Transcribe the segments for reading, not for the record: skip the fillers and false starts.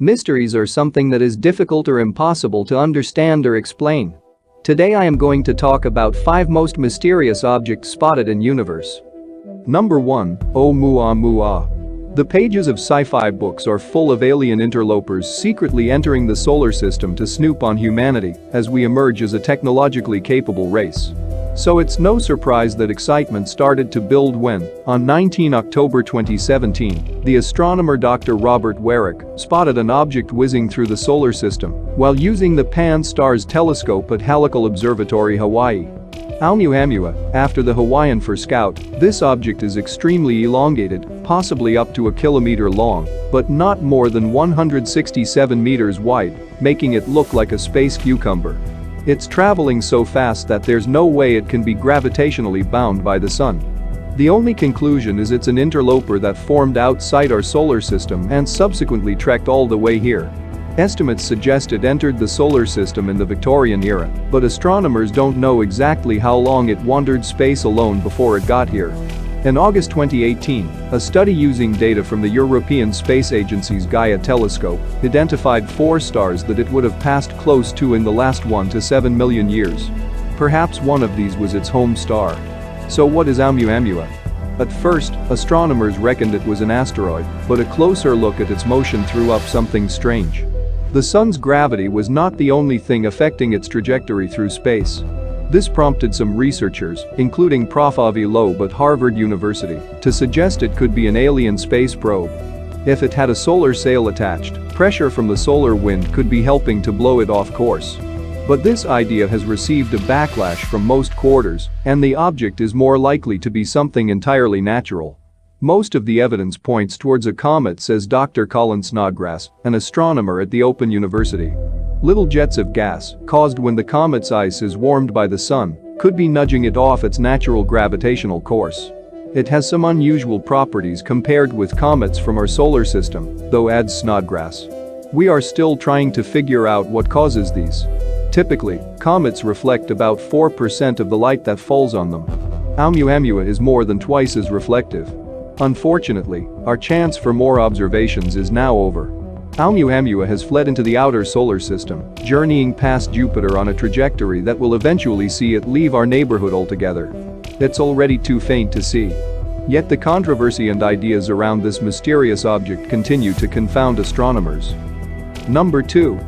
Mysteries are something that is difficult or impossible to understand or explain. Today I am going to talk about 5 most mysterious objects spotted in universe. Number 1. Oumuamua. The pages of sci-fi books are full of alien interlopers secretly entering the solar system to snoop on humanity as we emerge as a technologically capable race. So it's no surprise that excitement started to build when, on 19 October 2017, the astronomer Dr. Robert Warwick spotted an object whizzing through the solar system while using the Pan-STARRS telescope at Helical Observatory, Hawaii. Oumuamua, after the Hawaiian for Scout, this object is extremely elongated, possibly up to a kilometer long, but not more than 167 meters wide, making it look like a space cucumber. It's traveling so fast that there's no way it can be gravitationally bound by the sun. The only conclusion is it's an interloper that formed outside our solar system and subsequently trekked all the way here. Estimates suggest it entered the solar system in the Victorian era, but astronomers don't know exactly how long it wandered space alone before it got here. In August 2018, a study using data from the European Space Agency's Gaia telescope identified 4 stars that it would have passed close to in the last 1 to 7 million years. Perhaps one of these was its home star. So what is Oumuamua? At first, astronomers reckoned it was an asteroid, but a closer look at its motion threw up something strange. The sun's gravity was not the only thing affecting its trajectory through space. This prompted some researchers, including Prof. Avi Loeb at Harvard University, to suggest it could be an alien space probe. If it had a solar sail attached, pressure from the solar wind could be helping to blow it off course. But this idea has received a backlash from most quarters, and the object is more likely to be something entirely natural. Most of the evidence points towards a comet, says Dr. Colin Snodgrass, an astronomer at the Open University. Little jets of gas, caused when the comet's ice is warmed by the sun, could be nudging it off its natural gravitational course. It has some unusual properties compared with comets from our solar system, though, adds Snodgrass. We are still trying to figure out what causes these. Typically, comets reflect about 4% of the light that falls on them. Oumuamua is more than twice as reflective. Unfortunately, our chance for more observations is now over. Oumuamua has fled into the outer solar system, journeying past Jupiter on a trajectory that will eventually see it leave our neighborhood altogether. It's already too faint to see. Yet the controversy and ideas around this mysterious object continue to confound astronomers. Number 2.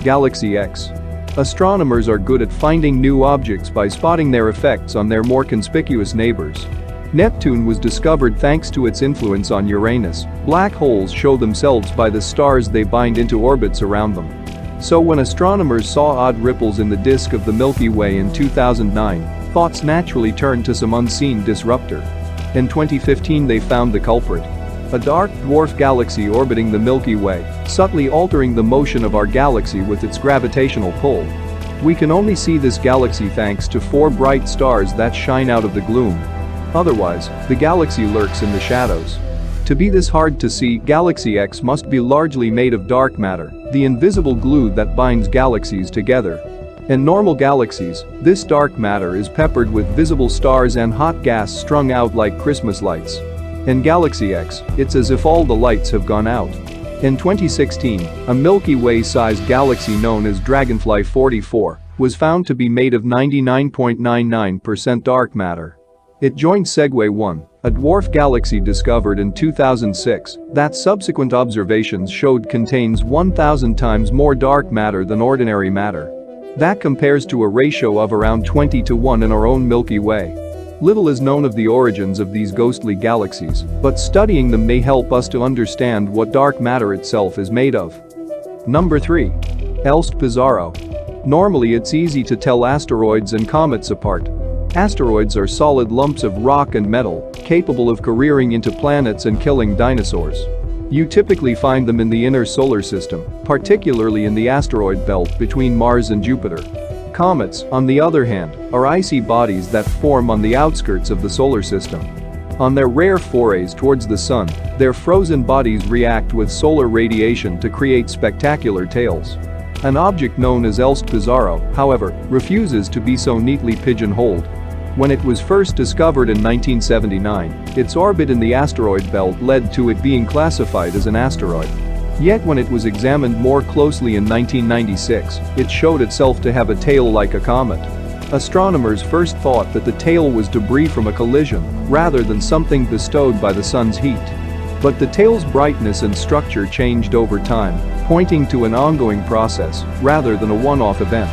Galaxy X. Astronomers are good at finding new objects by spotting their effects on their more conspicuous neighbors. Neptune was discovered thanks to its influence on Uranus. Black holes show themselves by the stars they bind into orbits around them. So when astronomers saw odd ripples in the disk of the Milky Way in 2009, thoughts naturally turned to some unseen disruptor. In 2015 they found the culprit. A dark dwarf galaxy orbiting the Milky Way, subtly altering the motion of our galaxy with its gravitational pull. We can only see this galaxy thanks to 4 bright stars that shine out of the gloom. Otherwise, the galaxy lurks in the shadows. To be this hard to see, Galaxy X must be largely made of dark matter, the invisible glue that binds galaxies together. In normal galaxies, this dark matter is peppered with visible stars and hot gas strung out like Christmas lights. In Galaxy X, it's as if all the lights have gone out. In 2016, a Milky Way-sized galaxy known as Dragonfly 44 was found to be made of 99.99% dark matter. It joined Segway 1, a dwarf galaxy discovered in 2006 that subsequent observations showed contains 1,000 times more dark matter than ordinary matter. That compares to a ratio of around 20 to 1 in our own Milky Way. Little is known of the origins of these ghostly galaxies, but studying them may help us to understand what dark matter itself is made of. Number 3. Elst Pizarro. Normally it's easy to tell asteroids and comets apart. Asteroids are solid lumps of rock and metal, capable of careering into planets and killing dinosaurs. You typically find them in the inner solar system, particularly in the asteroid belt between Mars and Jupiter. Comets, on the other hand, are icy bodies that form on the outskirts of the solar system. On their rare forays towards the sun, their frozen bodies react with solar radiation to create spectacular tails. An object known as Elst Pizarro, however, refuses to be so neatly pigeonholed. When it was first discovered in 1979, its orbit in the asteroid belt led to it being classified as an asteroid. Yet when it was examined more closely in 1996, it showed itself to have a tail like a comet. Astronomers first thought that the tail was debris from a collision, rather than something bestowed by the sun's heat. But the tail's brightness and structure changed over time, pointing to an ongoing process, rather than a one-off event.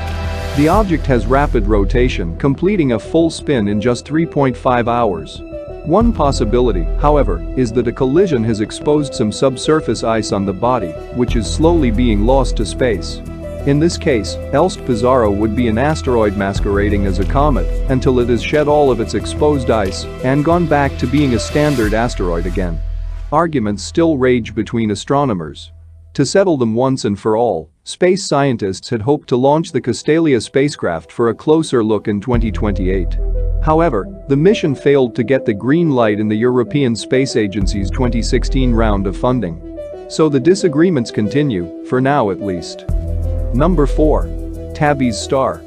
The object has rapid rotation, completing a full spin in just 3.5 hours. One possibility, however, is that a collision has exposed some subsurface ice on the body, which is slowly being lost to space. In this case, Pizarro would be an asteroid masquerading as a comet until it has shed all of its exposed ice and gone back to being a standard asteroid again. Arguments still rage between astronomers. To settle them once and for all, space scientists had hoped to launch the Castalia spacecraft for a closer look in 2028. However, the mission failed to get the green light in the European Space Agency's 2016 round of funding. So the disagreements continue, for now at least. Number 4. Tabbys Star.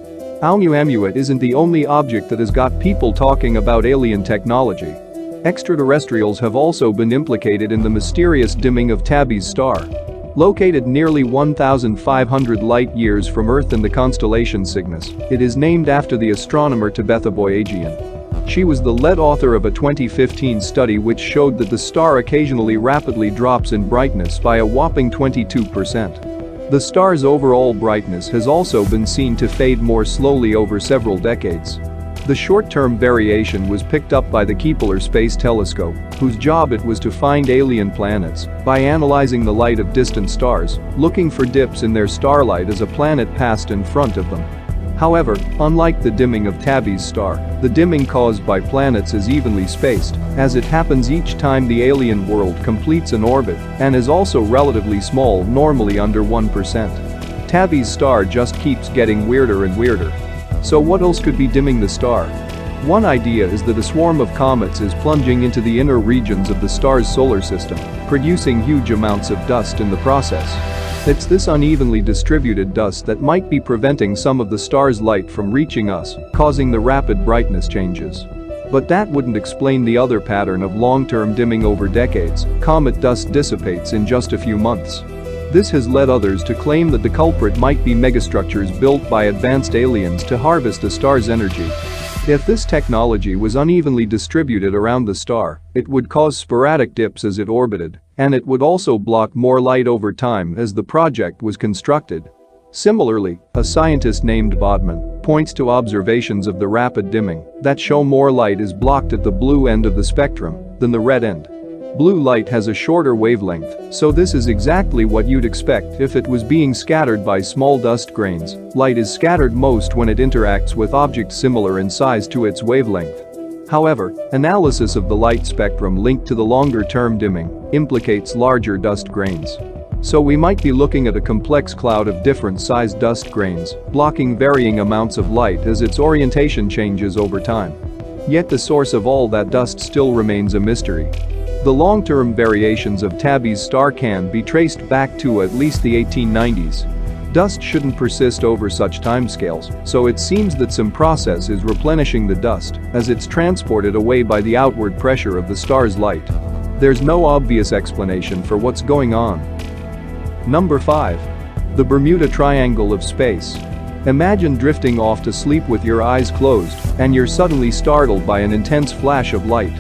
Oumuamua isn't the only object that has got people talking about alien technology. Extraterrestrials have also been implicated in the mysterious dimming of Tabbys Star. Located nearly 1,500 light-years from Earth in the constellation Cygnus, it is named after the astronomer Tabitha Boyajian. She was the lead author of a 2015 study which showed that the star occasionally rapidly drops in brightness by a whopping 22%. The star's overall brightness has also been seen to fade more slowly over several decades. The short-term variation was picked up by the Kepler Space Telescope, whose job it was to find alien planets by analyzing the light of distant stars, looking for dips in their starlight as a planet passed in front of them. However, unlike the dimming of Tabbys Star, the dimming caused by planets is evenly spaced, as it happens each time the alien world completes an orbit, and is also relatively small, normally under 1%. Tabbys Star just keeps getting weirder and weirder. So what else could be dimming the star? One idea is that a swarm of comets is plunging into the inner regions of the star's solar system, producing huge amounts of dust in the process. It's this unevenly distributed dust that might be preventing some of the star's light from reaching us, causing the rapid brightness changes. But that wouldn't explain the other pattern of long-term dimming over decades. Comet dust dissipates in just a few months. This has led others to claim that the culprit might be megastructures built by advanced aliens to harvest a star's energy. If this technology was unevenly distributed around the star, it would cause sporadic dips as it orbited, and it would also block more light over time as the project was constructed. Similarly, a scientist named Bodman points to observations of the rapid dimming that show more light is blocked at the blue end of the spectrum than the red end. Blue light has a shorter wavelength, so this is exactly what you'd expect if it was being scattered by small dust grains. Light is scattered most when it interacts with objects similar in size to its wavelength. However, analysis of the light spectrum linked to the longer-term dimming implicates larger dust grains. So we might be looking at a complex cloud of different-sized dust grains, blocking varying amounts of light as its orientation changes over time. Yet the source of all that dust still remains a mystery. The long-term variations of Tabbys Star can be traced back to at least the 1890s. Dust shouldn't persist over such timescales, so it seems that some process is replenishing the dust as it's transported away by the outward pressure of the star's light. There's no obvious explanation for what's going on. Number 5. The Bermuda Triangle of space. Imagine drifting off to sleep with your eyes closed, and you're suddenly startled by an intense flash of light.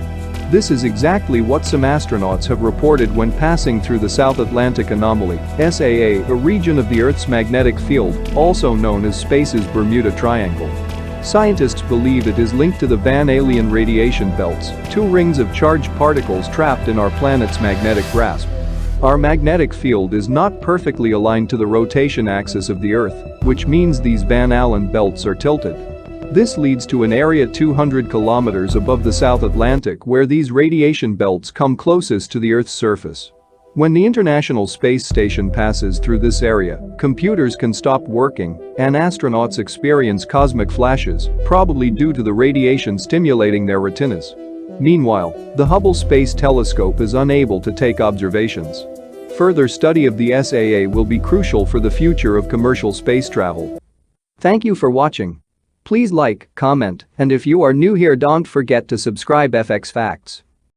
This is exactly what some astronauts have reported when passing through the South Atlantic Anomaly, SAA, a region of the Earth's magnetic field, also known as space's Bermuda Triangle. Scientists believe it is linked to the Van Allen radiation belts, two rings of charged particles trapped in our planet's magnetic grasp. Our magnetic field is not perfectly aligned to the rotation axis of the Earth, which means these Van Allen belts are tilted. This leads to an area 200 kilometers above the South Atlantic where these radiation belts come closest to the Earth's surface. When the International Space Station passes through this area, computers can stop working, and astronauts experience cosmic flashes, probably due to the radiation stimulating their retinas. Meanwhile, the Hubble Space Telescope is unable to take observations. Further study of the SAA will be crucial for the future of commercial space travel. Thank you for watching. Please like, comment, and if you are new here, don't forget to subscribe FX Facts.